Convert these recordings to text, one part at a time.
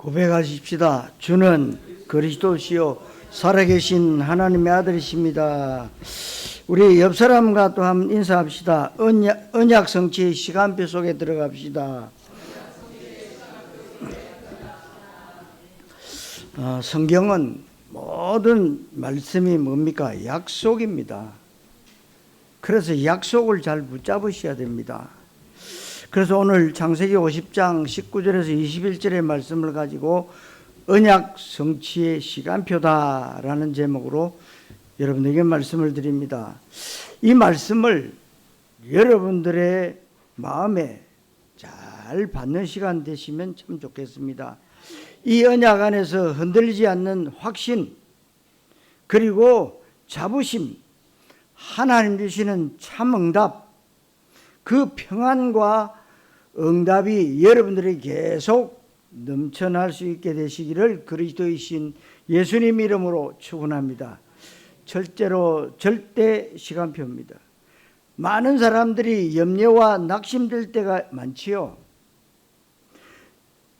고백하십시다. 주는 그리스도시요 살아계신 하나님의 아들이십니다. 우리 옆 사람과 또 한번 인사합시다. 언약 성취의 시간표 속에 들어갑시다. 성경은 모든 말씀이 뭡니까? 약속입니다. 그래서 약속을 잘 붙잡으셔야 됩니다. 그래서 오늘 창세기 50장 19절에서 21절의 말씀을 가지고 언약 성취의 시간표다라는 제목으로 여러분에게 말씀을 드립니다. 이 말씀을 여러분들의 마음에 잘 받는 시간 되시면 참 좋겠습니다. 이 언약 안에서 흔들리지 않는 확신, 그리고 자부심, 하나님 주시는 참 응답, 그 평안과 응답이 여러분들이 계속 넘쳐날 수 있게 되시기를 그리스도이신 예수님 이름으로 축원합니다. 절대 시간표입니다. 많은 사람들이 염려와 낙심될 때가 많지요.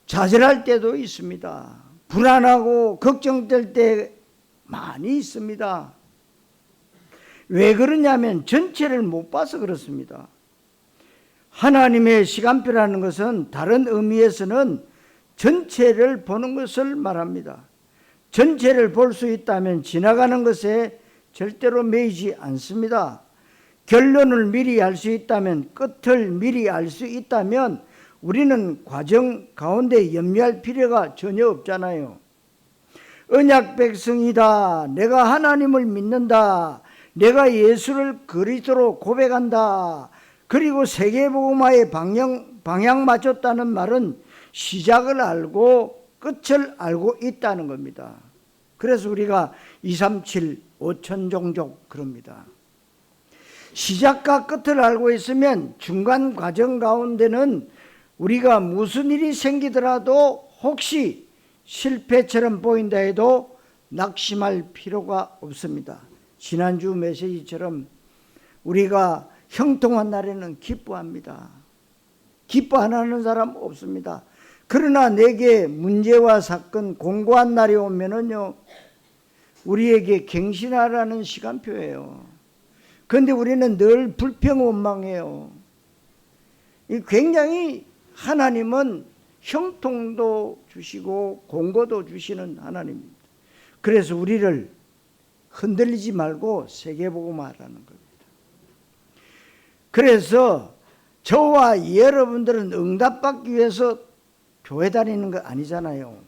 좌절할 때도 있습니다. 불안하고 걱정될 때 많이 있습니다. 왜 그러냐면 전체를 못 봐서 그렇습니다. 하나님의 시간표라는 것은 다른 의미에서는 전체를 보는 것을 말합니다. 전체를 볼 수 있다면 지나가는 것에 절대로 매이지 않습니다. 결론을 미리 알 수 있다면, 끝을 미리 알 수 있다면 우리는 과정 가운데 염려할 필요가 전혀 없잖아요. 언약 백성이다, 내가 하나님을 믿는다, 내가 예수를 그리스도로 고백한다, 그리고 세계복음화의 방향 맞췄다는 말은 시작을 알고 끝을 알고 있다는 겁니다. 그래서 우리가 237 5천 종족 그럽니다. 시작과 끝을 알고 있으면 중간 과정 가운데는 우리가 무슨 일이 생기더라도 혹시 실패처럼 보인다 해도 낙심할 필요가 없습니다. 지난주 메시지처럼 우리가 형통한 날에는 기뻐합니다. 기뻐 안 하는 사람 없습니다. 그러나 내게 문제와 사건, 공고한 날이 오면은요, 우리에게 갱신하라는 시간표예요. 그런데 우리는 늘 불평원망해요. 굉장히 하나님은 형통도 주시고 공고도 주시는 하나님입니다. 그래서 우리를 흔들리지 말고 세계복음화하라는 겁니다. 그래서 저와 여러분들은 응답받기 위해서 교회 다니는 거 아니잖아요.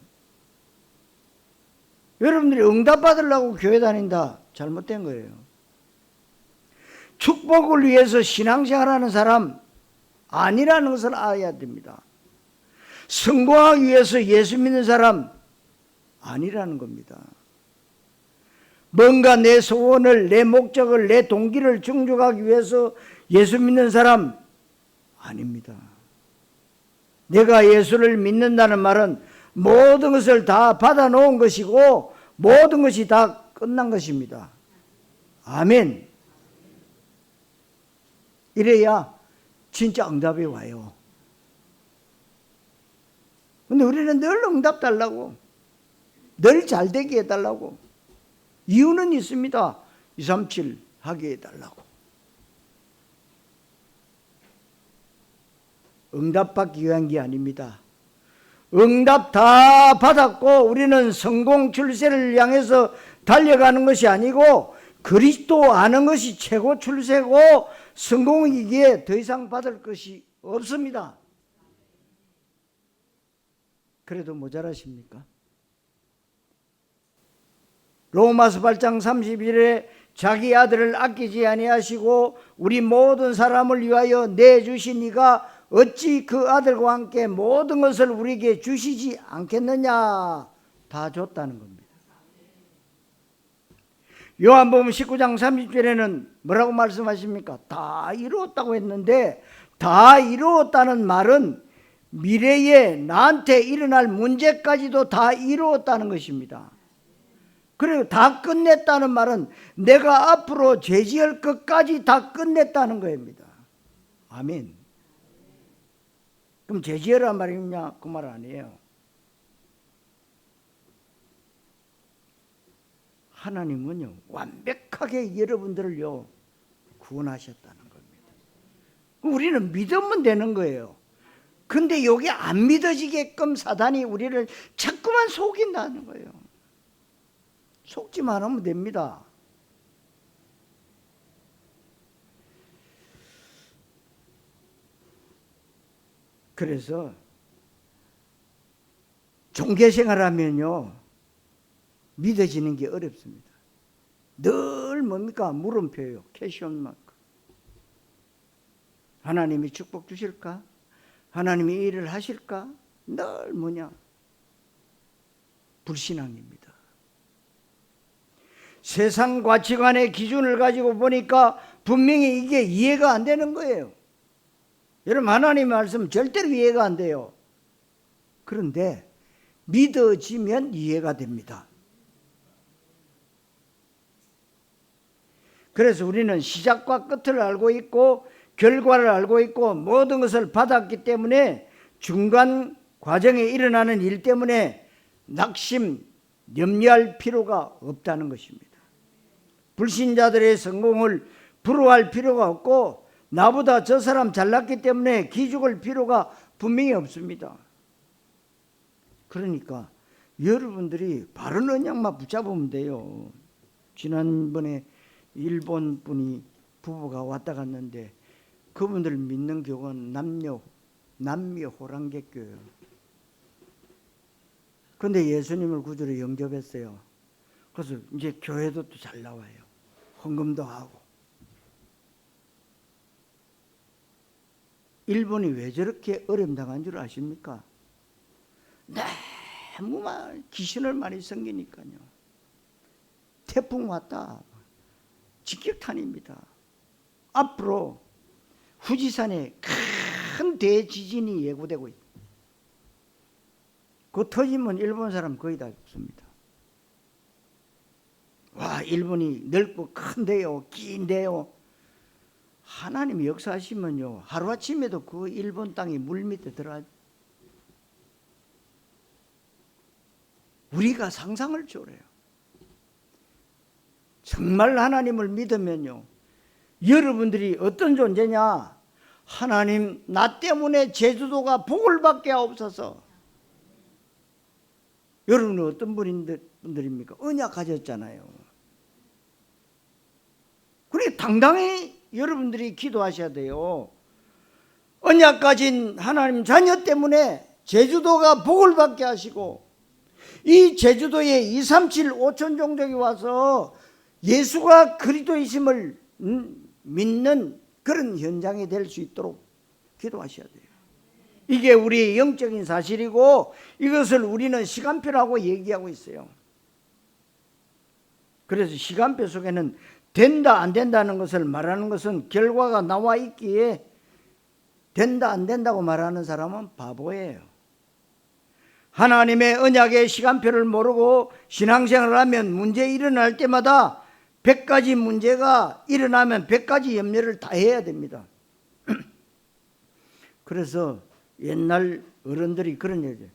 여러분들이 응답받으려고 교회 다닌다, 잘못된 거예요. 축복을 위해서 신앙생활하는 사람 아니라는 것을 알아야 됩니다. 성공하기 위해서 예수 믿는 사람 아니라는 겁니다. 뭔가 내 소원을, 내 목적을, 내 동기를 충족하기 위해서 예수 믿는 사람 아닙니다. 내가 예수를 믿는다는 말은 모든 것을 다 받아놓은 것이고 모든 것이 다 끝난 것입니다. 아멘. 이래야 진짜 응답이 와요. 근데 우리는 늘 응답 달라고, 늘 잘되게 해달라고. 이유는 있습니다. 237 하게 해달라고. 응답받기 위한 게 아닙니다. 응답 다 받았고 우리는 성공 출세를 향해서 달려가는 것이 아니고 그리스도 아는 것이 최고 출세고 성공이기에 더 이상 받을 것이 없습니다. 그래도 모자라십니까? 로마서 8장 31절에 자기 아들을 아끼지 아니하시고 우리 모든 사람을 위하여 내주시니가 어찌 그 아들과 함께 모든 것을 우리에게 주시지 않겠느냐. 다 줬다는 겁니다. 요한복음 19장 30절에는 뭐라고 말씀하십니까? 다 이루었다고 했는데, 다 이루었다는 말은 미래에 나한테 일어날 문제까지도 다 이루었다는 것입니다. 그리고 다 끝냈다는 말은 내가 앞으로 죄지을 것까지 다 끝냈다는 겁니다. 아멘. 그럼 죄지으란 말이냐? 그 말 아니에요. 하나님은요 완벽하게 여러분들을요 구원하셨다는 겁니다. 우리는 믿으면 되는 거예요. 근데 이게 안 믿어지게끔 사단이 우리를 자꾸만 속인다는 거예요. 속지만 하면 됩니다. 그래서 종교생활하면요 믿어지는 게 어렵습니다. 늘 뭡니까? 물음표예요. 퀘스천 마크. 하나님이 축복 주실까? 하나님이 일을 하실까? 늘 뭐냐? 불신앙입니다. 세상 가치관의 기준을 가지고 보니까 분명히 이게 이해가 안 되는 거예요. 여러분 하나님의 말씀 절대로 이해가 안 돼요. 그런데 믿어지면 이해가 됩니다. 그래서 우리는 시작과 끝을 알고 있고 결과를 알고 있고 모든 것을 받았기 때문에 중간 과정에 일어나는 일 때문에 낙심, 염려할 필요가 없다는 것입니다. 불신자들의 성공을 부러워할 필요가 없고 나보다 저 사람 잘났기 때문에 기죽을 필요가 분명히 없습니다. 그러니까 여러분들이 바른 언약만 붙잡으면 돼요. 지난번에 일본 분이 부부가 왔다 갔는데 그분들 믿는 교회는 남미 호랑객교예요. 그런데 예수님을 구주로 영접했어요. 그래서 이제 교회도 또 잘 나와요. 헌금도 하고. 일본이 왜 저렇게 어려움 당한 줄 아십니까? 너무 귀신을 많이 섬기니까요. 태풍 왔다. 직격탄입니다. 앞으로 후지산에 큰 대지진이 예고되고 있다. 그 터지면 일본 사람 거의 다 죽습니다. 와, 일본이 넓고 큰데요, 긴데요. 하나님이 역사하시면요, 하루아침에도 그 일본 땅이 물 밑에 들어가. 우리가 상상을 초월해요. 정말 하나님을 믿으면요, 여러분들이 어떤 존재냐? 하나님, 나 때문에 제주도가 복을 받게 하옵소서. 여러분은 어떤 분들입니까? 언약 가졌잖아요. 그러니까 당당히 여러분들이 기도하셔야 돼요. 언약 가진 하나님 자녀 때문에 제주도가 복을 받게 하시고 이 제주도에 237 5천 종족이 와서 예수가 그리스도이심을 믿는 그런 현장이 될 수 있도록 기도하셔야 돼요. 이게 우리의 영적인 사실이고 이것을 우리는 시간표라고 얘기하고 있어요. 그래서 시간표 속에는 된다 안 된다는 것을 말하는 것은 결과가 나와 있기에 된다 안 된다고 말하는 사람은 바보예요. 하나님의 언약의 시간표를 모르고 신앙생활을 하면 문제 일어날 때마다 100가지 문제가 일어나면 100가지 염려를 다 해야 됩니다. 그래서 옛날 어른들이 그런 얘기해요.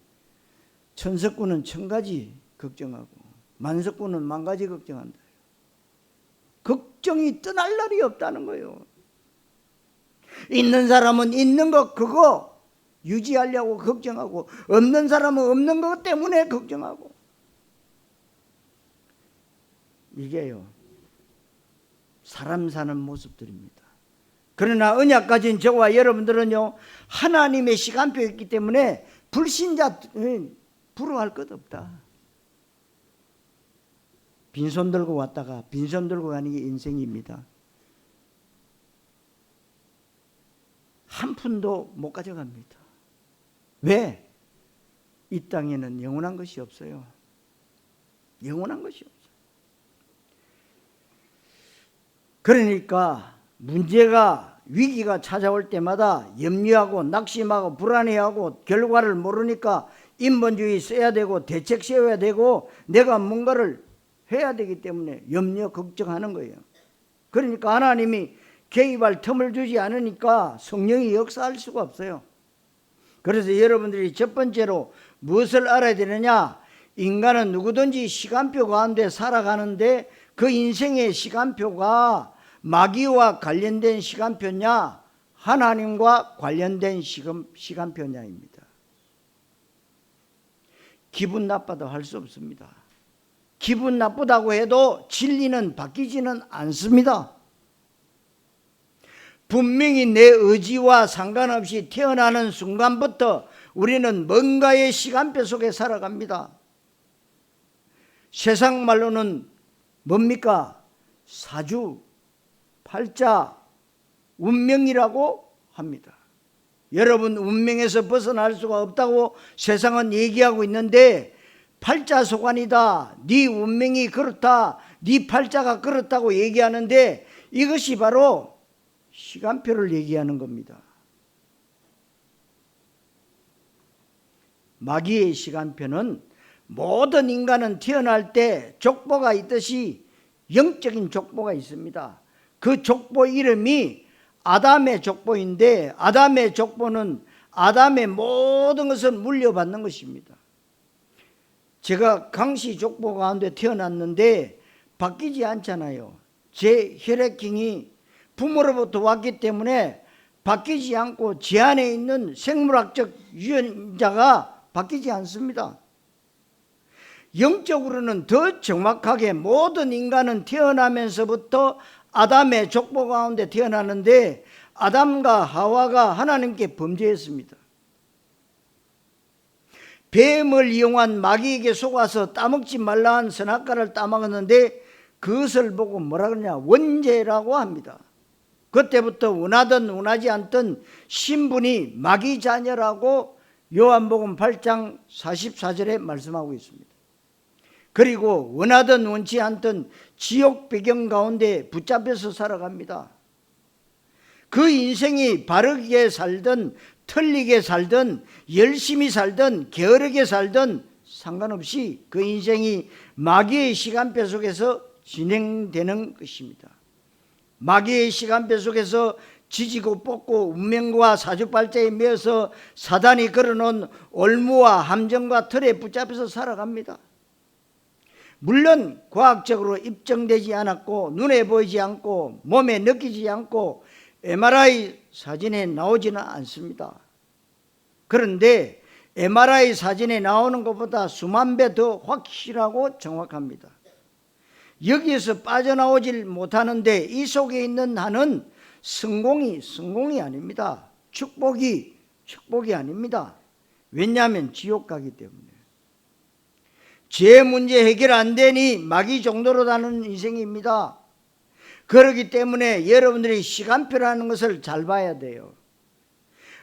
천석구는 1000가지 걱정하고 만석구는 10,000가지 걱정한다. 걱정이 떠날 날이 없다는 거예요. 있는 사람은 있는 것 그거 유지하려고 걱정하고 없는 사람은 없는 것 때문에 걱정하고. 이게요, 사람 사는 모습들입니다. 그러나 언약 가진 저와 여러분들은요, 하나님의 시간표였기 때문에 불신자 부러워할 것 없다. 빈손 들고 왔다가 빈손 들고 가는 게 인생입니다. 한 푼도 못 가져갑니다. 왜? 이 땅에는 영원한 것이 없어요. 영원한 것이 없어요. 그러니까 문제가 위기가 찾아올 때마다 염려하고 낙심하고 불안해하고 결과를 모르니까 인본주의 써야 되고 대책 세워야 되고 내가 뭔가를 해야 되기 때문에 염려 걱정하는 거예요. 그러니까 하나님이 개입할 틈을 주지 않으니까 성령이 역사할 수가 없어요. 그래서 여러분들이 첫 번째로 무엇을 알아야 되느냐? 인간은 누구든지 시간표 가운데 살아가는데 그 인생의 시간표가 마귀와 관련된 시간표냐 하나님과 관련된 시간표냐입니다. 기분 나빠도 할 수 없습니다. 기분 나쁘다고 해도 진리는 바뀌지는 않습니다. 분명히 내 의지와 상관없이 태어나는 순간부터 우리는 뭔가의 시간표 속에 살아갑니다. 세상 말로는 뭡니까? 사주, 팔자, 운명이라고 합니다. 여러분, 운명에서 벗어날 수가 없다고 세상은 얘기하고 있는데 팔자소관이다, 네 운명이 그렇다, 네 팔자가 그렇다고 얘기하는데 이것이 바로 시간표를 얘기하는 겁니다. 마귀의 시간표는 모든 인간은 태어날 때 족보가 있듯이 영적인 족보가 있습니다. 그 족보 이름이 아담의 족보인데 아담의 족보는 아담의 모든 것을 물려받는 것입니다. 제가 강씨 족보 가운데 태어났는데 바뀌지 않잖아요. 제 혈액형이 부모로부터 왔기 때문에 바뀌지 않고 제 안에 있는 생물학적 유전자가 바뀌지 않습니다. 영적으로는 더 정확하게 모든 인간은 태어나면서부터 아담의 족보 가운데 태어나는데 아담과 하와가 하나님께 범죄했습니다. 뱀을 이용한 마귀에게 속아서 따먹지 말라 한 선악과를 따먹었는데 그것을 보고 뭐라 그러냐? 원죄라고 합니다. 그때부터 원하든 원하지 않든 신분이 마귀 자녀라고 요한복음 8장 44절에 말씀하고 있습니다. 그리고 원하든 원치 않든 지옥 배경 가운데 붙잡혀서 살아갑니다. 그 인생이 바르게 살든 틀리게 살든 열심히 살든 게으르게 살든 상관없이 그 인생이 마귀의 시간표 속에서 진행되는 것입니다. 마귀의 시간표 속에서 지지고 뽑고 운명과 사주팔자에 매어서 사단이 걸어놓은 올무와 함정과 틀에 붙잡혀서 살아갑니다. 물론 과학적으로 입증되지 않았고 눈에 보이지 않고 몸에 느끼지 않고 MRI 사진에 나오지는 않습니다. 그런데 MRI 사진에 나오는 것보다 수만 배 더 확실하고 정확합니다. 여기에서 빠져나오질 못하는데 이 속에 있는 한은 성공이 아닙니다. 축복이 아닙니다. 왜냐하면 지옥 가기 때문에. 죄 문제 해결 안 되니 마귀 정도로 다는 인생입니다. 그렇기 때문에 여러분들이 시간표라는 것을 잘 봐야 돼요.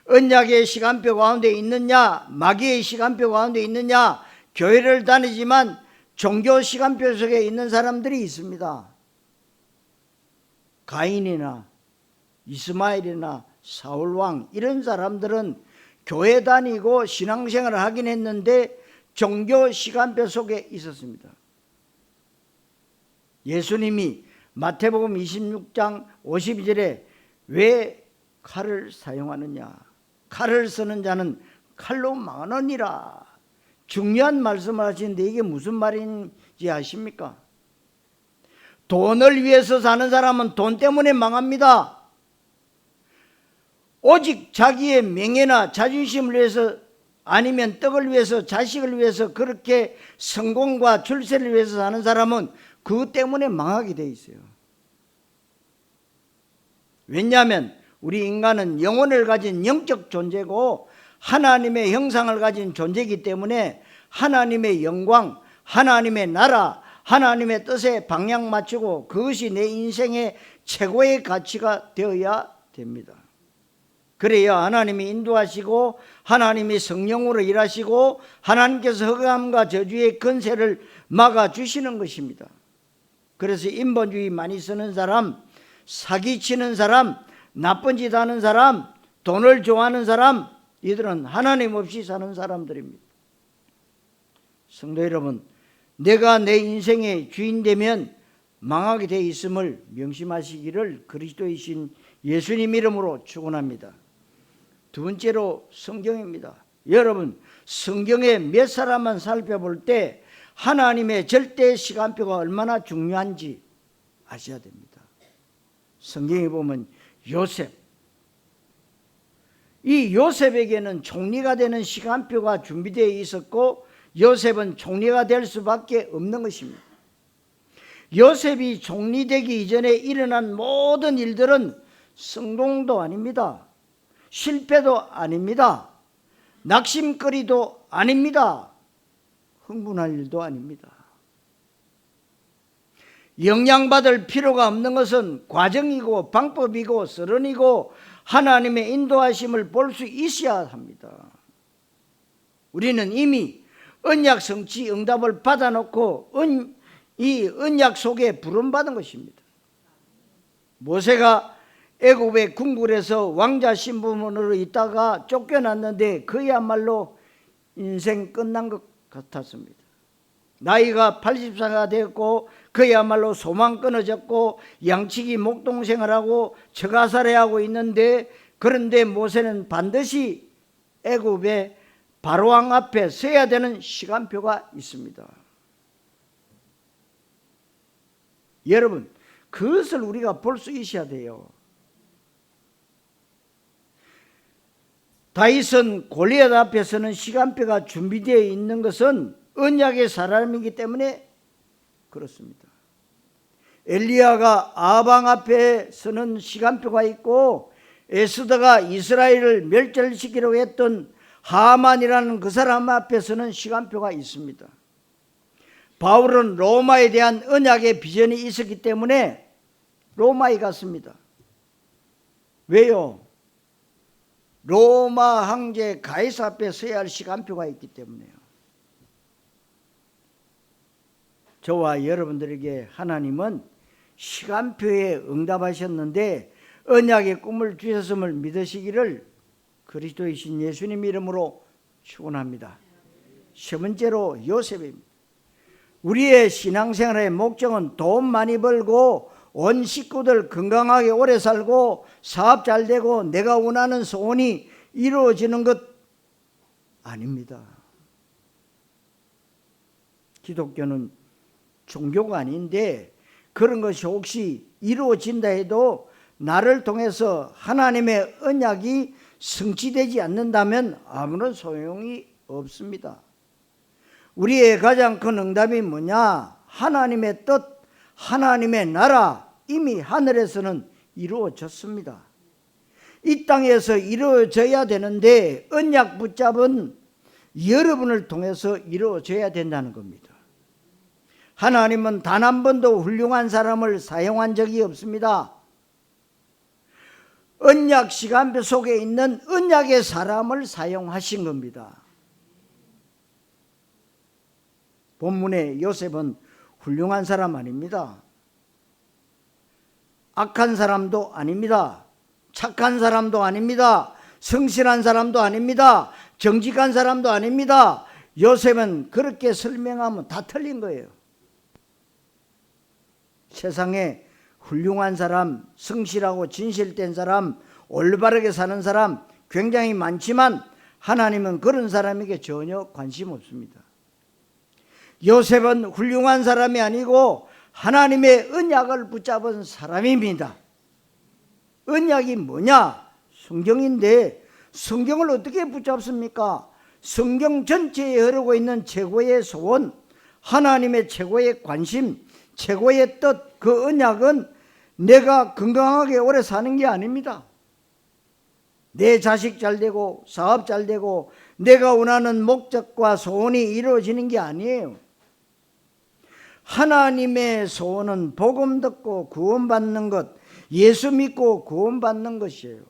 언약의 시간표 가운데 있느냐, 마귀의 시간표 가운데 있느냐, 교회를 다니지만 종교 시간표 속에 있는 사람들이 있습니다. 가인이나 이스마엘이나 사울왕 이런 사람들은 교회 다니고 신앙생활을 하긴 했는데 종교 시간표 속에 있었습니다. 예수님이 마태복음 26장 52절에 왜 칼을 사용하느냐? 칼을 쓰는 자는 칼로 망하느니라. 중요한 말씀을 하시는데 이게 무슨 말인지 아십니까? 돈을 위해서 사는 사람은 돈 때문에 망합니다. 오직 자기의 명예나 자존심을 위해서 아니면 떡을 위해서 자식을 위해서 그렇게 성공과 출세를 위해서 사는 사람은 그것 때문에 망하게 돼 있어요. 왜냐하면 우리 인간은 영혼을 가진 영적 존재고 하나님의 형상을 가진 존재이기 때문에 하나님의 영광, 하나님의 나라, 하나님의 뜻에 방향 맞추고 그것이 내 인생의 최고의 가치가 되어야 됩니다. 그래야 하나님이 인도하시고 하나님이 성령으로 일하시고 하나님께서 흑암과 저주의 권세를 막아주시는 것입니다. 그래서 인본주의 많이 쓰는 사람, 사기치는 사람, 나쁜 짓 하는 사람, 돈을 좋아하는 사람, 이들은 하나님 없이 사는 사람들입니다. 성도 여러분, 내가 내 인생의 주인 되면 망하게 돼 있음을 명심하시기를 그리스도이신 예수님 이름으로 축원합니다. 두 번째로 성경입니다. 여러분, 성경에 몇 사람만 살펴볼 때 하나님의 절대 시간표가 얼마나 중요한지 아셔야 됩니다. 성경에 보면 요셉, 이 요셉에게는 총리가 되는 시간표가 준비되어 있었고 요셉은 총리가 될 수밖에 없는 것입니다. 요셉이 총리되기 이전에 일어난 모든 일들은 성공도 아닙니다. 실패도 아닙니다. 낙심거리도 아닙니다. 흥분할 일도 아닙니다. 영향받을 필요가 없는 것은 과정이고 방법이고 서론이고 하나님의 인도하심을 볼 수 있어야 합니다. 우리는 이미 언약 성취 응답을 받아놓고 이 언약 속에 부름받은 것입니다. 모세가 애굽의 궁궐에서 왕자 신분으로 있다가 쫓겨났는데 그야말로 인생 끝난 것 같았습니다. 나이가 80세가 되었고 그야말로 소망 끊어졌고 양치기 목동생을 하고 처가살해하고 있는데, 그런데 모세는 반드시 애굽의 바로왕 앞에 서야 되는 시간표가 있습니다. 여러분, 그것을 우리가 볼 수 있어야 돼요. 다윗은 골리앗 앞에서는 시간표가 준비되어 있는 것은 언약의 사람이기 때문에 그렇습니다. 엘리야가 아방 앞에 서는 시간표가 있고 에스더가 이스라엘을 멸절시키려고 했던 하만이라는 그 사람 앞에 서는 시간표가 있습니다. 바울은 로마에 대한 언약의 비전이 있었기 때문에 로마에 갔습니다. 왜요? 로마 황제 가이사 앞에 서야 할 시간표가 있기 때문에요. 저와 여러분들에게 하나님은 시간표에 응답하셨는데 언약의 꿈을 주셨음을 믿으시기를 그리스도이신 예수님 이름으로 축원합니다. 세 번째로 요셉입니다. 우리의 신앙생활의 목적은 돈 많이 벌고 온 식구들 건강하게 오래 살고 사업 잘 되고 내가 원하는 소원이 이루어지는 것 아닙니다. 기독교는 종교가 아닌데 그런 것이 혹시 이루어진다 해도 나를 통해서 하나님의 언약이 성취되지 않는다면 아무런 소용이 없습니다. 우리의 가장 큰 응답이 뭐냐? 하나님의 뜻, 하나님의 나라 이미 하늘에서는 이루어졌습니다. 이 땅에서 이루어져야 되는데 언약 붙잡은 여러분을 통해서 이루어져야 된다는 겁니다. 하나님은 단 한 번도 훌륭한 사람을 사용한 적이 없습니다. 언약 시간표 속에 있는 언약의 사람을 사용하신 겁니다. 본문의 요셉은 훌륭한 사람 아닙니다. 악한 사람도 아닙니다. 착한 사람도 아닙니다. 성실한 사람도 아닙니다. 정직한 사람도 아닙니다. 요셉은 그렇게 설명하면 다 틀린 거예요. 세상에 훌륭한 사람, 성실하고 진실된 사람, 올바르게 사는 사람 굉장히 많지만 하나님은 그런 사람에게 전혀 관심 없습니다. 요셉은 훌륭한 사람이 아니고 하나님의 언약을 붙잡은 사람입니다. 언약이 뭐냐? 성경인데 성경을 어떻게 붙잡습니까? 성경 전체에 흐르고 있는 최고의 소원, 하나님의 최고의 관심, 최고의 뜻, 그 언약은 내가 건강하게 오래 사는 게 아닙니다. 내 자식 잘 되고 사업 잘 되고 내가 원하는 목적과 소원이 이루어지는 게 아니에요. 하나님의 소원은 복음 듣고 구원받는 것, 예수 믿고 구원받는 것이에요.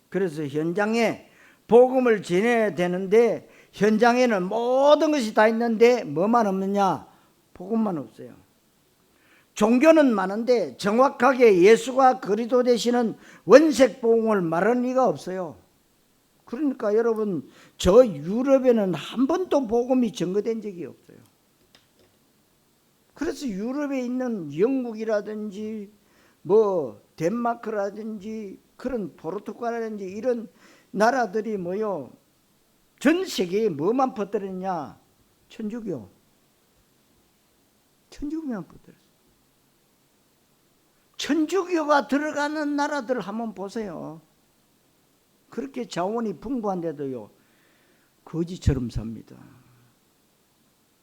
그래서 현장에 복음을 전해야 되는데 현장에는 모든 것이 다 있는데 뭐만 없느냐? 복음만 없어요. 종교는 많은데 정확하게 예수가 그리스도 되시는 원색 복음을 말하는 리가 없어요. 그러니까 여러분, 저 유럽에는 한 번도 복음이 전거된 적이 없어요. 그래서 유럽에 있는 영국이라든지 뭐 덴마크라든지 그런 포르투갈이라든지 이런 나라들이 뭐요, 전 세계에 뭐만 퍼뜨렸냐? 천주교만 퍼뜨렸어요. 천주교가 들어가는 나라들 한번 보세요. 그렇게 자원이 풍부한데도요, 거지처럼 삽니다.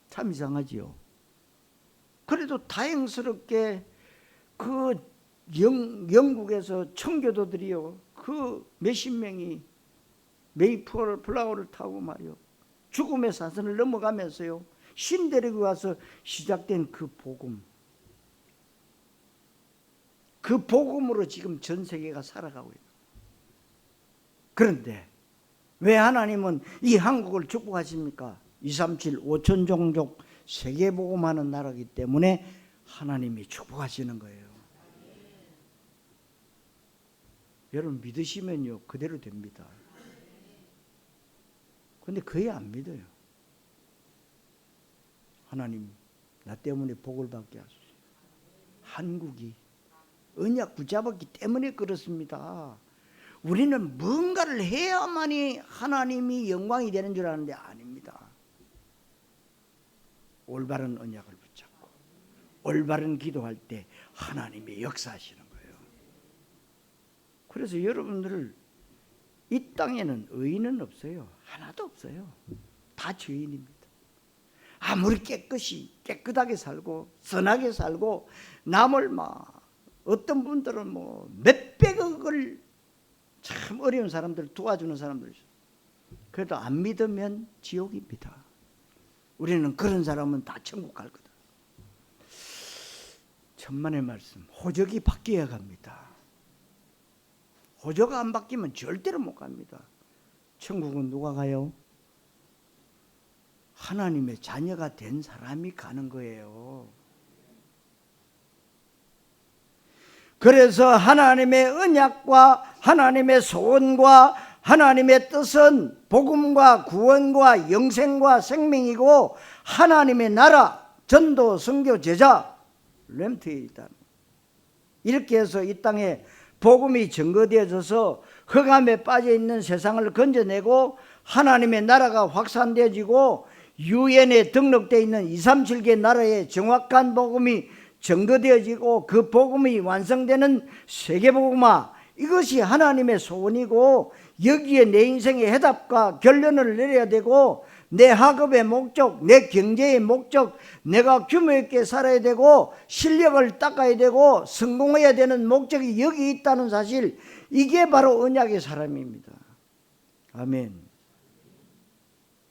참 이상하지요. 그래도 다행스럽게 그 영국에서 청교도들이요, 그 몇십 명이 메이플라워를 타고 말이요, 죽음의 사선을 넘어가면서요, 신 데리고 와서 시작된 그 복음, 그 복음으로 지금 전 세계가 살아가고 있어요. 그런데 왜 하나님은 이 한국을 축복하십니까? 237 5천 종족 세계 복음하는 나라이기 때문에 하나님이 축복하시는 거예요. 여러분 믿으시면요 그대로 됩니다. 근데 거의 안 믿어요. 하나님 나 때문에 복을 받게 하소서. 한국이 언약 붙잡았기 때문에 그렇습니다. 우리는 뭔가를 해야만이 하나님이 영광이 되는 줄 아는데 아닙니다. 올바른 언약을 붙잡고 올바른 기도할 때 하나님이 역사하시는 거예요. 그래서 여러분들 이 땅에는 의인은 없어요. 하나도 없어요. 다 죄인입니다. 아무리 깨끗하게 살고 선하게 살고 남을 어떤 분들은 몇백억을 참 어려운 사람들 도와주는 사람들 있어요. 그래도 안 믿으면 지옥입니다. 우리는 그런 사람은 다 천국 갈 거다. 천만의 말씀, 호적이 바뀌어야 갑니다. 호적 안 바뀌면 절대로 못 갑니다. 천국은 누가 가요? 하나님의 자녀가 된 사람이 가는 거예요. 그래서 하나님의 언약과 하나님의 소원과 하나님의 뜻은 복음과 구원과 영생과 생명이고 하나님의 나라, 전도, 선교, 제자, 렘트에 있다. 이렇게 해서 이 땅에 복음이 증거되어져서 흑암에 빠져있는 세상을 건져내고 하나님의 나라가 확산되어지고 유엔에 등록되어 있는 237개 나라의 정확한 복음이 증거되어지고 그 복음이 완성되는 세계복음화, 이것이 하나님의 소원이고 여기에 내 인생의 해답과 결론을 내려야 되고 내 학업의 목적, 내 경제의 목적, 내가 규모 있게 살아야 되고 실력을 닦아야 되고 성공해야 되는 목적이 여기 있다는 사실, 이게 바로 언약의 사람입니다. 아멘.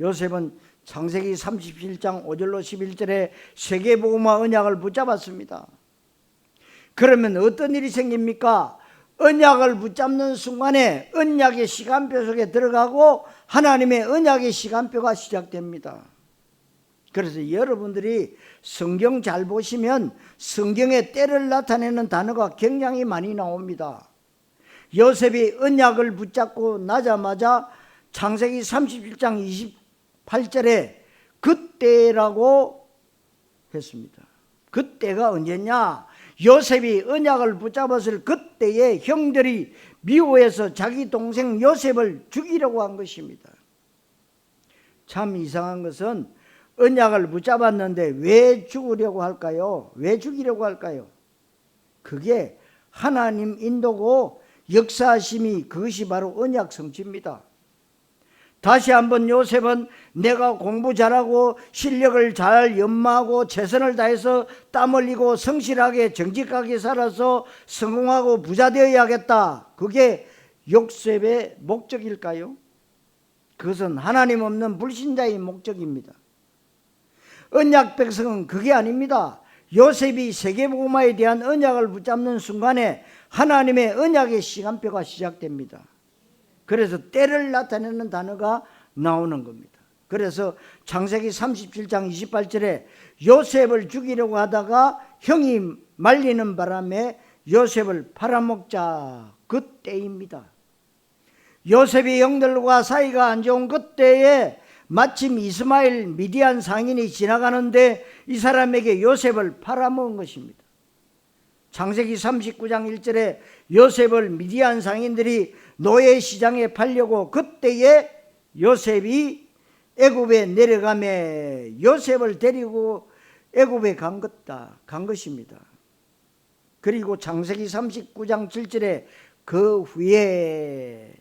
요셉은 창세기 37장 5절로 11절에 세계복음화 언약을 붙잡았습니다. 그러면 어떤 일이 생깁니까? 언약을 붙잡는 순간에 언약의 시간표 속에 들어가고 하나님의 언약의 시간표가 시작됩니다. 그래서 여러분들이 성경 잘 보시면 성경의 때를 나타내는 단어가 굉장히 많이 나옵니다. 요셉이 언약을 붙잡고 나자마자 창세기 37장 28절에 그때라고 했습니다. 그때가 언제냐? 요셉이 언약을 붙잡았을 그때에 형들이 미워해서 자기 동생 요셉을 죽이려고 한 것입니다. 참 이상한 것은 언약을 붙잡았는데 왜 죽으려고 할까요? 왜 죽이려고 할까요? 그게 하나님 인도고 역사하심이, 그것이 바로 언약 성취입니다. 다시 한번 요셉은 내가 공부 잘하고 실력을 잘 연마하고 최선을 다해서 땀 흘리고 성실하게 정직하게 살아서 성공하고 부자 되어야겠다. 그게 요셉의 목적일까요? 그것은 하나님 없는 불신자의 목적입니다. 언약 백성은 그게 아닙니다. 요셉이 세계복음화에 대한 언약을 붙잡는 순간에 하나님의 언약의 시간표가 시작됩니다. 그래서 때를 나타내는 단어가 나오는 겁니다. 그래서 창세기 37장 28절에 요셉을 죽이려고 하다가 형이 말리는 바람에 요셉을 팔아먹자, 그때입니다. 요셉이 형들과 사이가 안 좋은 그때에 마침 이스마엘 미디안 상인이 지나가는데 이 사람에게 요셉을 팔아먹은 것입니다. 창세기 39장 1절에 요셉을 미디안 상인들이 노예 시장에 팔려고 그때에 요셉이 애굽에 내려가며 요셉을 데리고 애굽에 간 것입니다. 그리고 창세기 39장 7절에 그 후에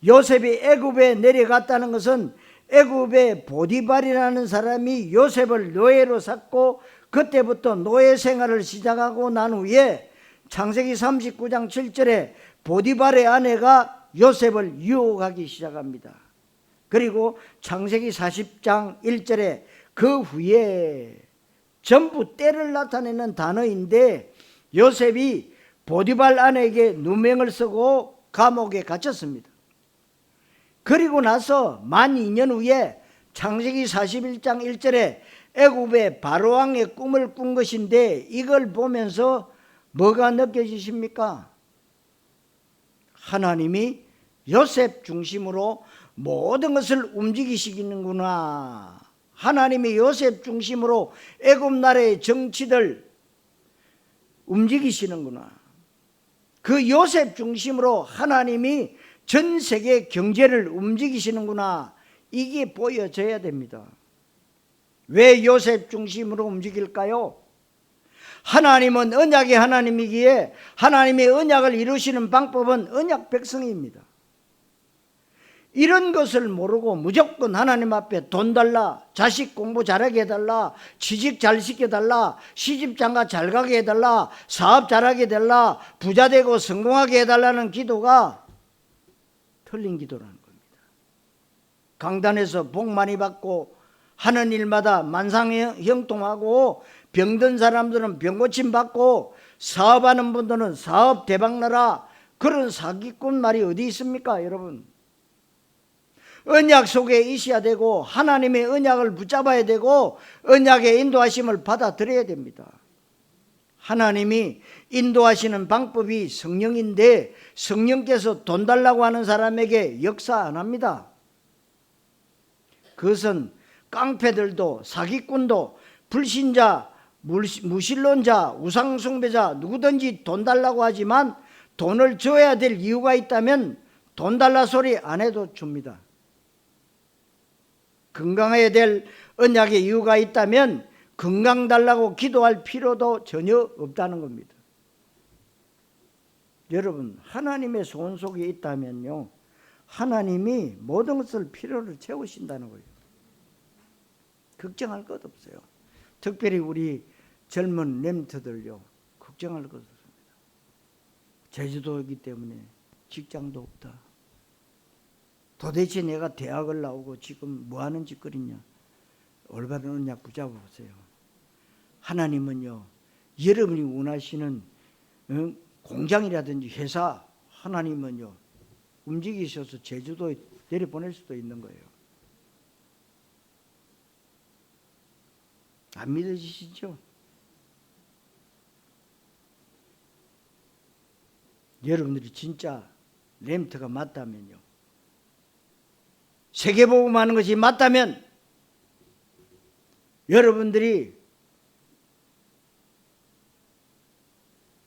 요셉이 애굽에 내려갔다는 것은 애굽의 보디발이라는 사람이 요셉을 노예로 삼고 그때부터 노예 생활을 시작하고 난 후에 창세기 39장 7절에 보디발의 아내가 요셉을 유혹하기 시작합니다. 그리고 창세기 40장 1절에 그 후에 전부 때를 나타내는 단어인데 요셉이 보디발 아내에게 누명을 쓰고 감옥에 갇혔습니다. 그리고 나서 만 2년 후에 창세기 41장 1절에 애굽의 바로왕의 꿈을 꾼 것인데 이걸 보면서 뭐가 느껴지십니까? 하나님이 요셉 중심으로 모든 것을 움직이시는구나. 하나님이 요셉 중심으로 애굽 나라의 정치를 움직이시는구나. 그 요셉 중심으로 하나님이 전 세계 경제를 움직이시는구나. 이게 보여져야 됩니다. 왜 요셉 중심으로 움직일까요? 하나님은 언약의 하나님이기에 하나님의 언약을 이루시는 방법은 언약 백성입니다. 이런 것을 모르고 무조건 하나님 앞에 돈 달라, 자식 공부 잘하게 해달라, 취직 잘 시켜달라, 시집장가 잘 가게 해달라, 사업 잘하게 해달라, 부자 되고 성공하게 해달라는 기도가 틀린 기도라는 겁니다. 강단에서 복 많이 받고 하는 일마다 만상형통하고 병든 사람들은 병고침 받고 사업하는 분들은 사업 대박나라, 그런 사기꾼 말이 어디 있습니까 여러분? 언약 속에 있어야 되고 하나님의 언약을 붙잡아야 되고 언약의 인도하심을 받아들여야 됩니다. 하나님이 인도하시는 방법이 성령인데 성령께서 돈 달라고 하는 사람에게 역사 안 합니다. 그것은 깡패들도 사기꾼도 불신자, 무신론자, 우상숭배자 누구든지 돈 달라고 하지만 돈을 줘야 될 이유가 있다면 돈 달라 소리 안 해도 줍니다. 건강해야 될 언약의 이유가 있다면 건강 달라고 기도할 필요도 전혀 없다는 겁니다. 여러분, 하나님의 소원 속에 있다면요, 하나님이 모든 것을 필요를 채우신다는 거예요. 걱정할 것 없어요. 특별히 우리 젊은 렘트들요, 걱정할 것 없습니다. 제주도이기 때문에 직장도 없다. 도대체 내가 대학을 나오고 지금 뭐 하는 짓거리냐? 올바른 언약 붙잡아 보세요. 하나님은요, 여러분이 원하시는 공장이라든지 회사, 하나님은요 움직이셔서 제주도에 내려보낼 수도 있는 거예요. 안 믿어지시죠? 여러분들이 진짜 렘트가 맞다면요, 세계복음하는 것이 맞다면 여러분들이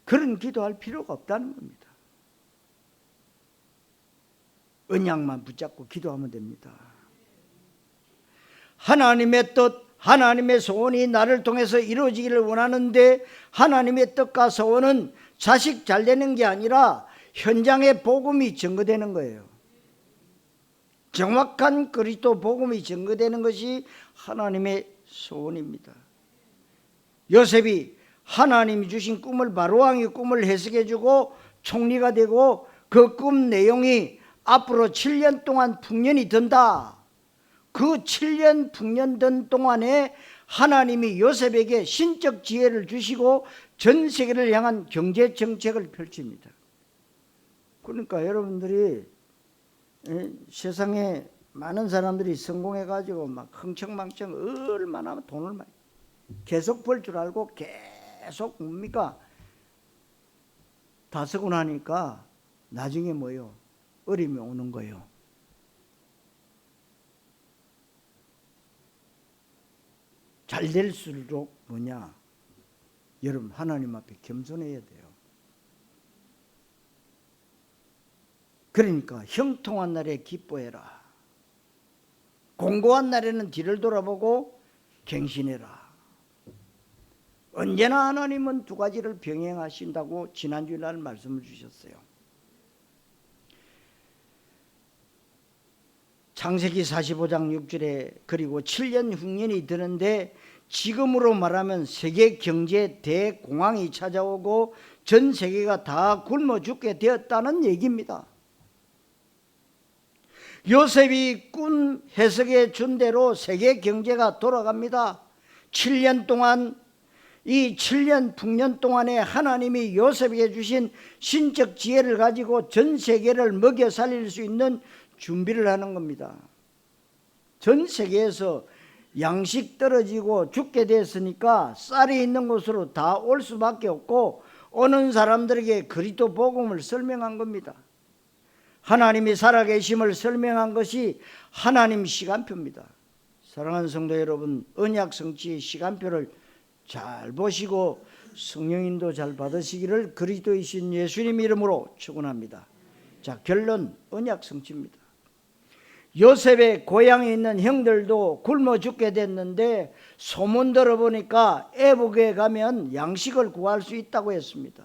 그런 기도할 필요가 없다는 겁니다. 언약만 붙잡고 기도하면 됩니다. 하나님의 뜻, 하나님의 소원이 나를 통해서 이루어지기를 원하는데 하나님의 뜻과 소원은 자식 잘 되는 게 아니라 현장의 복음이 증거되는 거예요. 정확한 그리스도 복음이 증거되는 것이 하나님의 소원입니다. 요셉이 하나님이 주신 꿈을 바로왕이 꿈을 해석해 주고 총리가 되고 그 꿈 내용이 앞으로 7년 동안 풍년이 든다. 그 7년 풍년 든 동안에 하나님이 요셉에게 신적 지혜를 주시고 전 세계를 향한 경제 정책을 펼칩니다. 그러니까 여러분들이 세상에 많은 사람들이 성공해가지고 막 흥청망청 얼마나 돈을 많이 계속 벌 줄 알고 계속 뭡니까? 다 쓰고 나니까 나중에 뭐요? 어려움이 오는 거예요. 잘 될수록 뭐냐? 여러분, 하나님 앞에 겸손해야 돼요. 그러니까 형통한 날에 기뻐해라. 공고한 날에는 뒤를 돌아보고 갱신해라. 언제나 하나님은 두 가지를 병행하신다고 지난주에 날 말씀을 주셨어요. 창세기 45장 6절에 그리고 7년 흉년이 드는데 지금으로 말하면 세계 경제 대공황이 찾아오고 전 세계가 다 굶어 죽게 되었다는 얘기입니다. 요셉이 꾼 해석에 준 대로 세계 경제가 돌아갑니다. 7년 동안, 이 7년 풍년 동안에 하나님이 요셉에게 주신 신적 지혜를 가지고 전 세계를 먹여 살릴 수 있는 준비를 하는 겁니다. 전 세계에서 양식 떨어지고 죽게 됐으니까 쌀이 있는 곳으로 다 올 수밖에 없고 오는 사람들에게 그리스도 복음을 설명한 겁니다. 하나님이 살아계심을 설명한 것이 하나님 시간표입니다. 사랑하는 성도 여러분, 언약 성취의 시간표를 잘 보시고 성령인도 잘 받으시기를 그리스도이신 예수님 이름으로 축원합니다. 자, 결론 언약 성취입니다. 요셉의 고향에 있는 형들도 굶어 죽게 됐는데 소문 들어보니까 애국에 가면 양식을 구할 수 있다고 했습니다.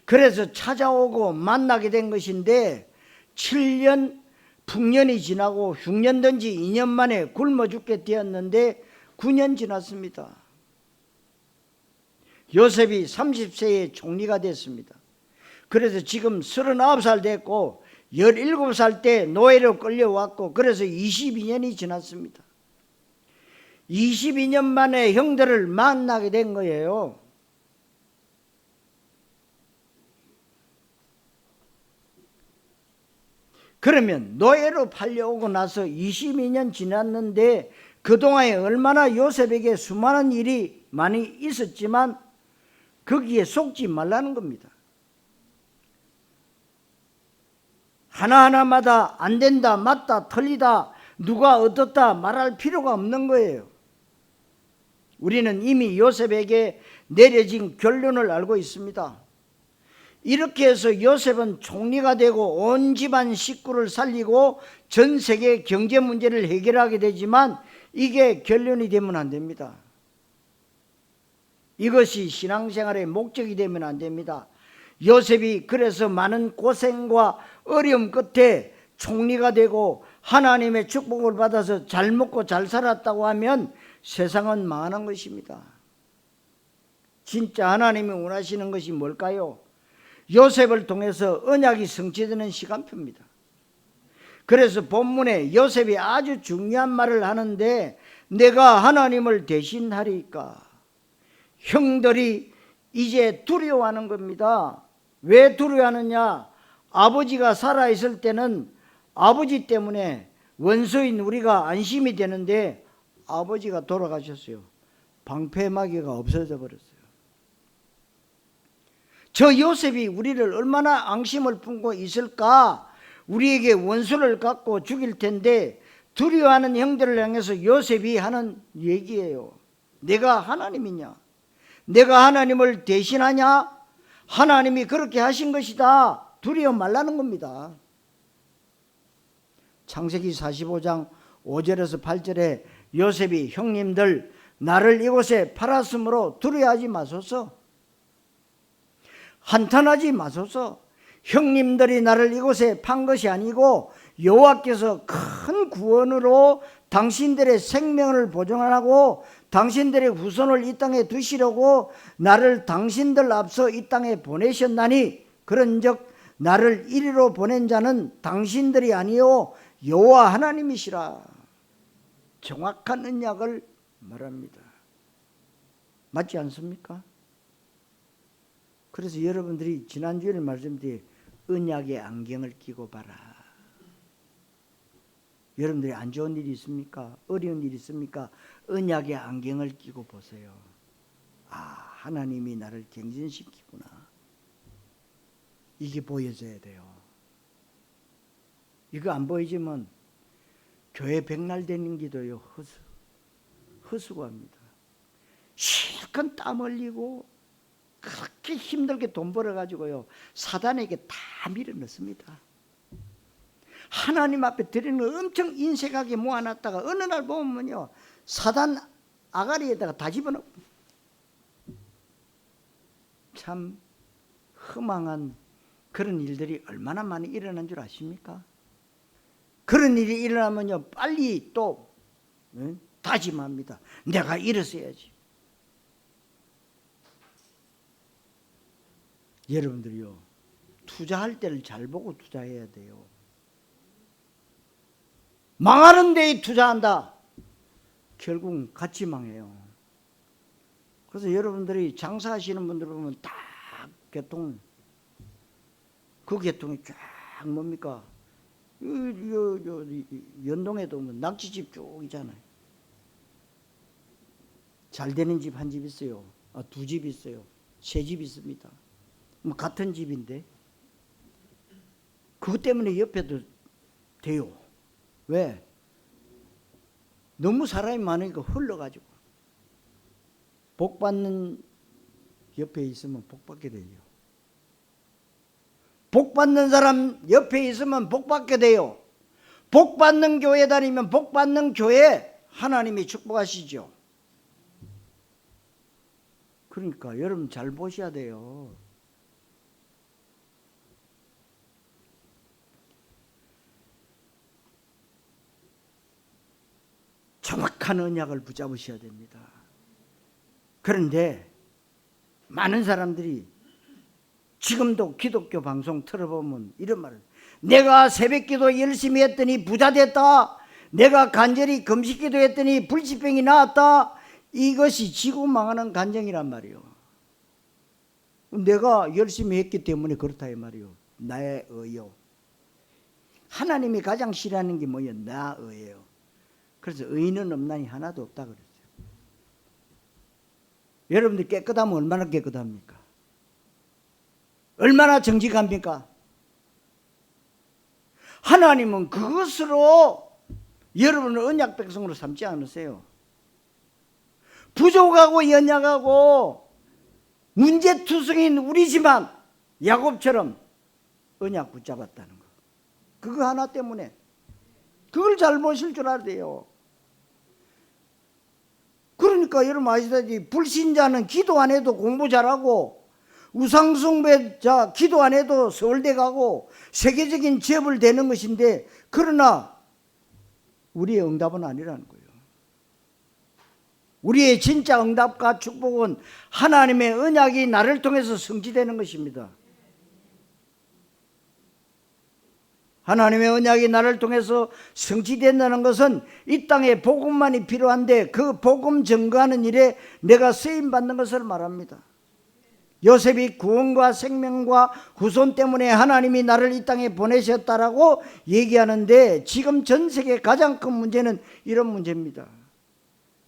그래서 찾아오고 만나게 된 것인데 7년 풍년이 지나고 흉년 든 지 2년 만에 굶어 죽게 되었는데 9년 지났습니다. 요셉이 30세에 총리가 됐습니다. 그래서 지금 39살 됐고 17살 때 노예로 끌려왔고 그래서 22년이 지났습니다. 22년 만에 형들을 만나게 된 거예요. 그러면 노예로 팔려오고 나서 22년 지났는데 그동안에 얼마나 요셉에게 수많은 일이 많이 있었지만 거기에 속지 말라는 겁니다. 하나하나마다 안 된다, 맞다, 틀리다, 누가 어떻다 말할 필요가 없는 거예요. 우리는 이미 요셉에게 내려진 결론을 알고 있습니다. 이렇게 해서 요셉은 총리가 되고 온 집안 식구를 살리고 전 세계 경제 문제를 해결하게 되지만 이게 결론이 되면 안 됩니다. 이것이 신앙생활의 목적이 되면 안 됩니다. 요셉이 그래서 많은 고생과 어려움 끝에 총리가 되고 하나님의 축복을 받아서 잘 먹고 잘 살았다고 하면 세상은 망하는 것입니다. 진짜 하나님이 원하시는 것이 뭘까요? 요셉을 통해서 언약이 성취되는 시간표입니다. 그래서 본문에 요셉이 아주 중요한 말을 하는데 내가 하나님을 대신하리까. 형들이 이제 두려워하는 겁니다. 왜 두려워하느냐? 아버지가 살아있을 때는 아버지 때문에 원수인 우리가 안심이 되는데 아버지가 돌아가셨어요. 방패막이가 없어져 버렸어요. 저 요셉이 우리를 얼마나 앙심을 품고 있을까? 우리에게 원수를 갖고 죽일 텐데 두려워하는 형들을 향해서 요셉이 하는 얘기예요. 내가 하나님이냐? 내가 하나님을 대신하냐? 하나님이 그렇게 하신 것이다. 두려워 말라는 겁니다. 창세기 45장 5절에서 8절에 요셉이 형님들 나를 이곳에 팔았으므로 두려워하지 마소서. 한탄하지 마소서. 형님들이 나를 이곳에 판 것이 아니고 여호와께서 큰 구원으로 당신들의 생명을 보존하고 당신들의 후손을 이 땅에 두시려고 나를 당신들 앞서 이 땅에 보내셨나니 그런즉 나를 이리로 보낸 자는 당신들이 아니요 여호와 하나님이시라. 정확한 언약을 말합니다. 맞지 않습니까? 그래서 여러분들이 지난주에 말씀드린 언약의 안경을 끼고 봐라. 여러분들이 안 좋은 일이 있습니까? 어려운 일이 있습니까? 언약의 안경을 끼고 보세요. 아, 하나님이 나를 갱신시키구나. 이게 보여져야 돼요. 이거 안 보이지만 교회 백날 되는 기도요 허수고합니다. 실컷 땀 흘리고 그렇게 힘들게 돈 벌어가지고요 사단에게 다 밀어넣습니다. 하나님 앞에 드리는 거 엄청 인색하게 모아놨다가 어느 날 보면요, 사단 아가리에다가 다 집어넣고. 참 허망한 그런 일들이 얼마나 많이 일어난 줄 아십니까? 그런 일이 일어나면요, 빨리 또 다짐합니다. 내가 일어서야지. 여러분들이요, 투자할 때를 잘 보고 투자해야 돼요. 망하는 데에 투자한다, 결국은 같이 망해요. 그래서 여러분들이 장사하시는 분들 보면 딱 개통, 그 개통이 쫙 뭡니까? 연동에도 보면 낙지집 쭉 있잖아요. 잘 되는 집 한 집 있어요. 두 집 있어요. 세 집 있습니다. 뭐 같은 집인데 그것 때문에 옆에도 돼요. 왜? 너무 사람이 많으니까 흘러가지고. 복 받는 옆에 있으면 복 받게 돼요. 복 받는 사람 옆에 있으면 복 받게 돼요. 복 받는 교회 다니면 복 받는 교회 하나님이 축복하시죠. 그러니까 여러분 잘 보셔야 돼요. 정확한 언약을 붙잡으셔야 됩니다. 그런데 많은 사람들이 지금도 기독교 방송 틀어보면 이런 말을, 내가 새벽기도 열심히 했더니 부자 됐다, 내가 간절히 금식기도 했더니 불치병이 나았다, 이것이 지고 망하는 간증이란 말이요. 내가 열심히 했기 때문에 그렇다 이 말이요. 나의 의요. 하나님이 가장 싫어하는 게 뭐예요? 나 의예요. 그래서 의는 없나니 하나도 없다 그랬어요. 여러분들 깨끗하면 얼마나 깨끗합니까? 얼마나 정직합니까? 하나님은 그것으로 여러분을 언약 백성으로 삼지 않으세요. 부족하고 연약하고 문제투성인 우리지만 야곱처럼 언약 붙잡았다는 거. 그거 하나 때문에. 그걸 잘 보실 줄 알아야 돼요. 그러니까 여러분 아시다시피 불신자는 기도 안 해도 공부 잘하고, 우상숭배자 기도 안 해도 서울대 가고 세계적인 기업을 되는 것인데, 그러나 우리의 응답은 아니라는 거예요. 우리의 진짜 응답과 축복은 하나님의 언약이 나를 통해서 성취되는 것입니다. 하나님의 언약이 나를 통해서 성취된다는 것은 이 땅에 복음만이 필요한데 그 복음 증거하는 일에 내가 쓰임받는 것을 말합니다. 요셉이 구원과 생명과 후손 때문에 하나님이 나를 이 땅에 보내셨다라고 얘기하는데, 지금 전 세계 가장 큰 문제는 이런 문제입니다.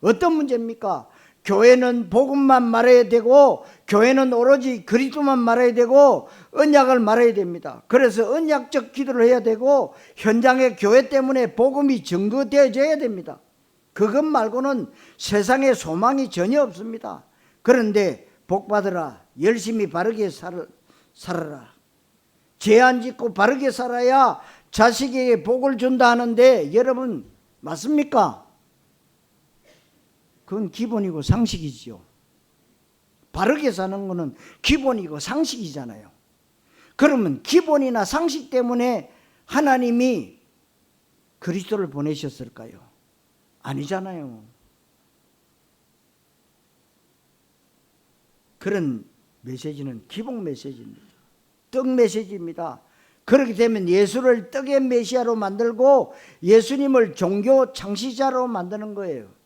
어떤 문제입니까? 교회는 복음만 말해야 되고, 교회는 오로지 그리스도만 말해야 되고, 언약을 말해야 됩니다. 그래서 언약적 기도를 해야 되고, 현장의 교회 때문에 복음이 증거되어져야 됩니다. 그것 말고는 세상에 소망이 전혀 없습니다. 그런데 복 받으라, 열심히 바르게 살아라, 죄 안 짓고 바르게 살아야 자식에게 복을 준다 하는데, 여러분 맞습니까? 그건 기본이고 상식이죠. 바르게 사는 것은 기본이고 상식이잖아요. 그러면 기본이나 상식 때문에 하나님이 그리스도를 보내셨을까요? 아니잖아요. 그런 메시지는 기복 메시지입니다. 떡 메시지입니다. 그렇게 되면 예수를 떡의 메시아로 만들고 예수님을 종교 창시자로 만드는 거예요.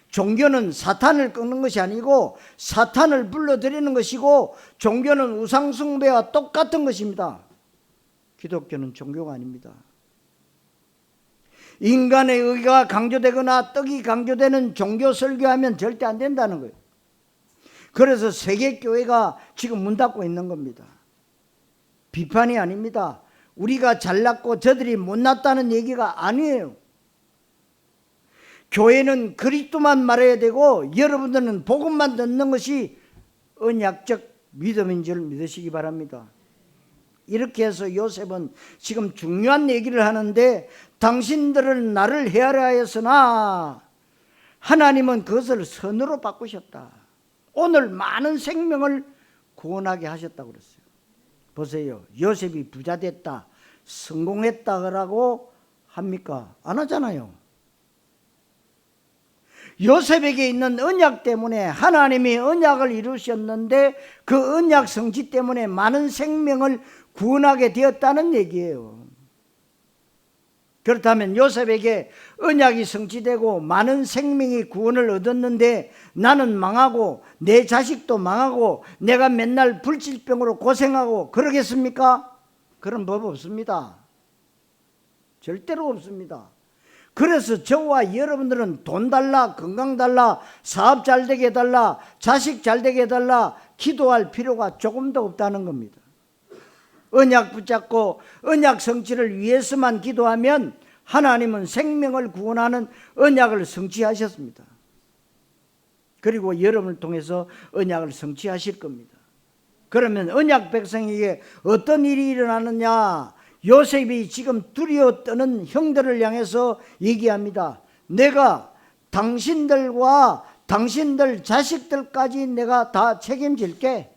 종교는 사탄을 꺾는 것이 아니고 사탄을 불러들이는 것이고, 종교는 우상숭배와 똑같은 것입니다. 기독교는 종교가 아닙니다. 인간의 의가 강조되거나 떡이 강조되는 종교 설교하면 절대 안 된다는 거예요. 그래서 세계교회가 지금 문 닫고 있는 겁니다. 비판이 아닙니다. 우리가 잘났고 저들이 못났다는 얘기가 아니에요. 교회는 그리스도만 말해야 되고, 여러분들은 복음만 듣는 것이 언약적 믿음인 줄 믿으시기 바랍니다. 이렇게 해서 요셉은 지금 중요한 얘기를 하는데, 당신들은 나를 헤아려 하였으나 하나님은 그것을 선으로 바꾸셨다. 오늘 많은 생명을 구원하게 하셨다고 그랬어요. 보세요. 요셉이 부자 됐다, 성공했다고 합니까? 안 하잖아요. 요셉에게 있는 언약 때문에 하나님이 언약을 이루셨는데, 그 언약 성취 때문에 많은 생명을 구원하게 되었다는 얘기예요. 그렇다면 요셉에게 언약이 성취되고 많은 생명이 구원을 얻었는데 나는 망하고 내 자식도 망하고 내가 맨날 불치병으로 고생하고 그러겠습니까? 그런 법 없습니다. 절대로 없습니다. 그래서 저와 여러분들은 돈 달라, 건강 달라, 사업 잘 되게 해달라, 자식 잘 되게 해달라 기도할 필요가 조금도 없다는 겁니다. 언약 붙잡고 언약 성취를 위해서만 기도하면 하나님은 생명을 구원하는 언약을 성취하셨습니다. 그리고 여러분을 통해서 언약을 성취하실 겁니다. 그러면 언약 백성에게 어떤 일이 일어나느냐? 요셉이 지금 두려워 떠는 형들을 향해서 얘기합니다. 내가 당신들과 당신들 자식들까지 내가 다 책임질게.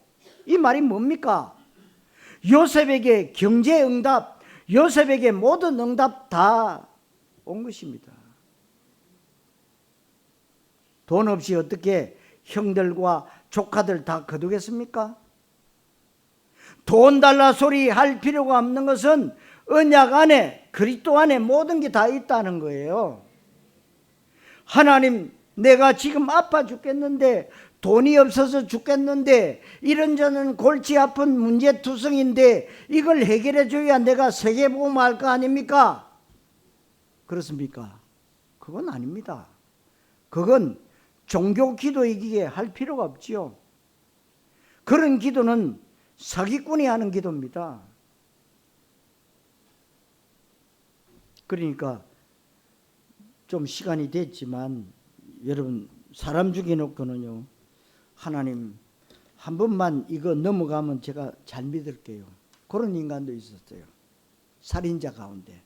이 말이 뭡니까? 요셉에게 경제 응답, 요셉에게 모든 응답 다 온 것입니다. 돈 없이 어떻게 형들과 조카들 다 거두겠습니까? 돈 달라 소리 할 필요가 없는 것은 언약 안에, 그리스도 안에 모든 게 다 있다는 거예요. 하나님, 내가 지금 아파 죽겠는데, 돈이 없어서 죽겠는데, 이런저런 골치 아픈 문제투성인데 이걸 해결해 줘야 내가 세계복음 할 거 아닙니까? 그렇습니까? 그건 아닙니다. 그건 종교 기도이기에 할 필요가 없지요. 그런 기도는 사기꾼이 하는 기도입니다. 그러니까 좀 시간이 됐지만 여러분, 사람 죽여놓고는요, 하나님 한 번만 이거 넘어가면 제가 잘 믿을게요. 그런 인간도 있었어요. 살인자 가운데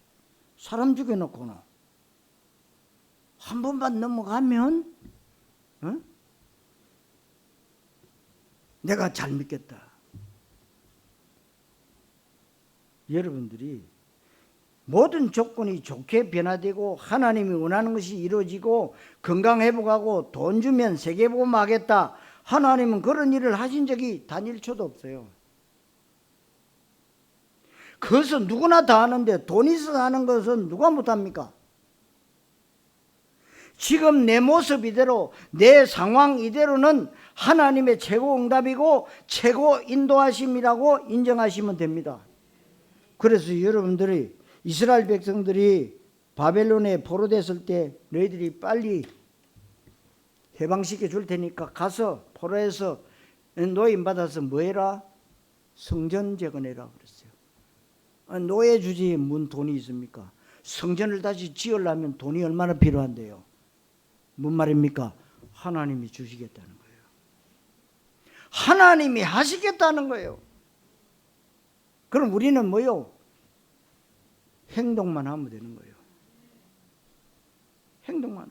사람 죽여놓고는 한 번만 넘어가면 내가 잘 믿겠다. 여러분들이 모든 조건이 좋게 변화되고 하나님이 원하는 것이 이루어지고 건강 회복하고 돈 주면 세계복음 하겠다, 하나님은 그런 일을 하신 적이 단 1초도 없어요. 그것은 누구나 다 하는데 돈 있어서 하는 것은 누가 못합니까? 지금 내 모습 이대로, 내 상황 이대로는 하나님의 최고 응답이고 최고 인도하심이라고 인정하시면 됩니다. 그래서 여러분들이, 이스라엘 백성들이 바벨론에 포로됐을 때 너희들이 빨리 해방시켜 줄 테니까 가서 포로에서 노임받아서 뭐해라? 성전 재건해라 그랬어요. 노예 주제에 뭔 돈이 있습니까? 성전을 다시 지으려면 돈이 얼마나 필요한데요? 뭔 말입니까? 하나님이 주시겠다는 거예요. 하나님이 하시겠다는 거예요. 그럼 우리는 뭐요? 행동만 하면 되는 거예요. 행동만.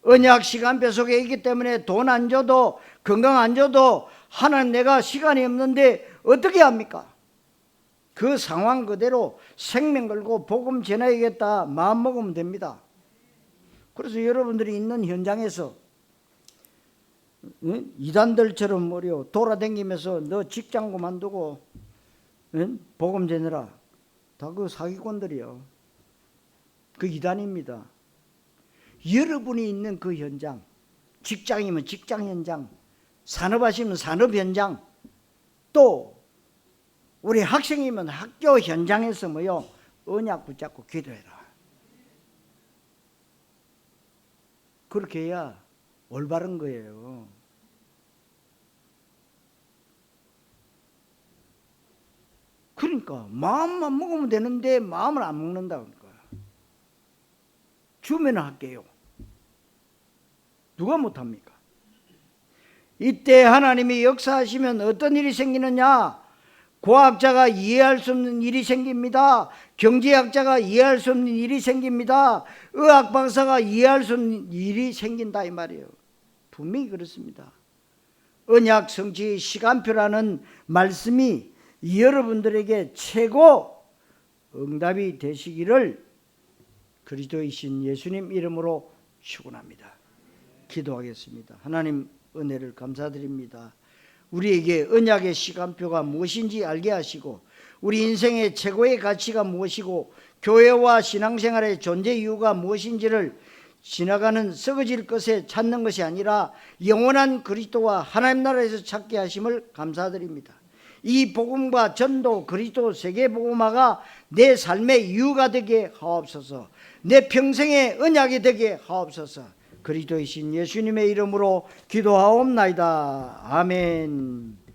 언약 시간표 속에 있기 때문에 돈 안 줘도, 건강 안 줘도 하나님, 내가 시간이 없는데 어떻게 합니까? 그 상황 그대로 생명 걸고 복음 전해야겠다 마음 먹으면 됩니다. 그래서 여러분들이 있는 현장에서 이단들처럼 돌아다니면서 너 직장 그만두고 복음 전해라, 다 그 사기꾼들이요. 그 이단입니다. 여러분이 있는 그 현장, 직장이면 직장 현장, 산업하시면 산업 현장, 또 우리 학생이면 학교 현장에서 언약 붙잡고 기도해라. 그렇게 해야 올바른 거예요. 그러니까 마음만 먹으면 되는데 마음을 안 먹는다 그러니까. 주면 할게요. 누가 못합니까? 이때 하나님이 역사하시면 어떤 일이 생기느냐? 과학자가 이해할 수 없는 일이 생깁니다. 경제학자가 이해할 수 없는 일이 생깁니다. 의학 박사가 이해할 수 없는 일이 생긴다 이 말이에요. 분명히 그렇습니다. 언약 성취의 시간표라는 말씀이 여러분들에게 최고 응답이 되시기를 그리스도이신 예수님 이름으로 축원합니다. 기도하겠습니다. 하나님 은혜를 감사드립니다. 우리에게 언약의 시간표가 무엇인지 알게 하시고 우리 인생의 최고의 가치가 무엇이고 교회와 신앙생활의 존재 이유가 무엇인지를 지나가는 썩어질 것에 찾는 것이 아니라 영원한 그리스도와 하나님 나라에서 찾게 하심을 감사드립니다. 이 복음과 전도 그리스도 세계복음화가 내 삶의 이유가 되게 하옵소서. 내 평생의 언약이 되게 하옵소서. 그리스도이신 예수님의 이름으로 기도하옵나이다. 아멘.